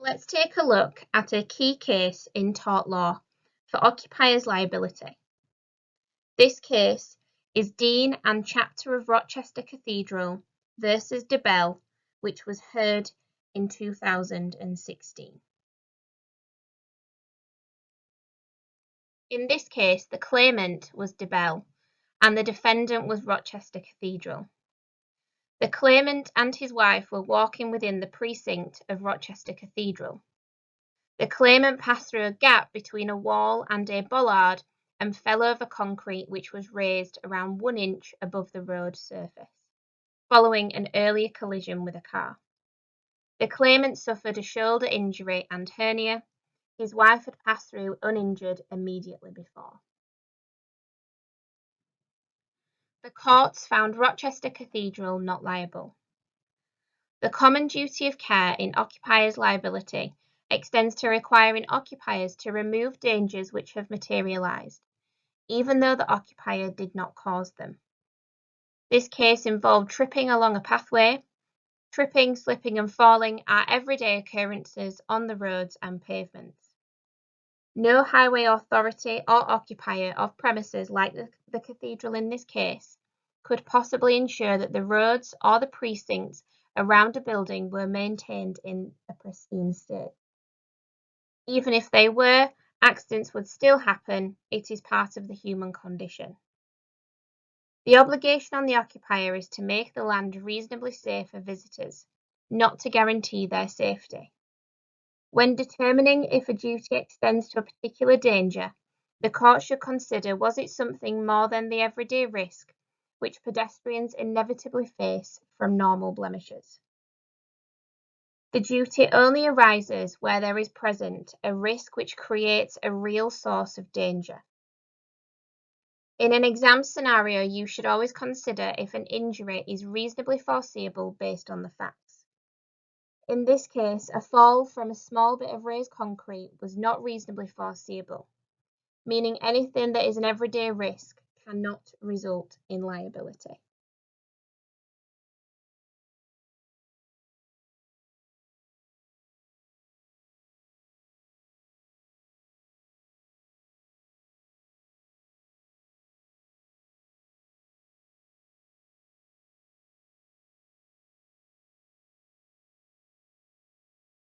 Let's take a look at a key case in tort law for occupiers' liability. This case is Dean and Chapter of Rochester Cathedral versus Debell, which was heard in 2016. In this case, the claimant was Debell and the defendant was Rochester Cathedral. The claimant and his wife were walking within the precinct of Rochester Cathedral. The claimant passed through a gap between a wall and a bollard and fell over concrete which was raised around 1 inch above the road surface, following an earlier collision with a car. The claimant suffered a shoulder injury and hernia. His wife had passed through uninjured immediately before. The courts found Rochester Cathedral not liable. The common duty of care in occupiers' liability extends to requiring occupiers to remove dangers which have materialised, even though the occupier did not cause them. This case involved tripping along a pathway. Tripping, slipping and falling are everyday occurrences on the roads and pavements. No highway authority or occupier of premises like the cathedral in this case could possibly ensure that the roads or the precincts around a building were maintained in a pristine state. Even if they were, accidents would still happen. It is part of the human condition. The obligation on the occupier is to make the land reasonably safe for visitors, not to guarantee their safety. When determining if a duty extends to a particular danger, the court should consider was it something more than the everyday risk which pedestrians inevitably face from normal blemishes. The duty only arises where there is present a risk which creates a real source of danger. In an exam scenario, you should always consider if an injury is reasonably foreseeable based on the facts. In this case, a fall from a small bit of raised concrete was not reasonably foreseeable, meaning anything that is an everyday risk cannot result in liability.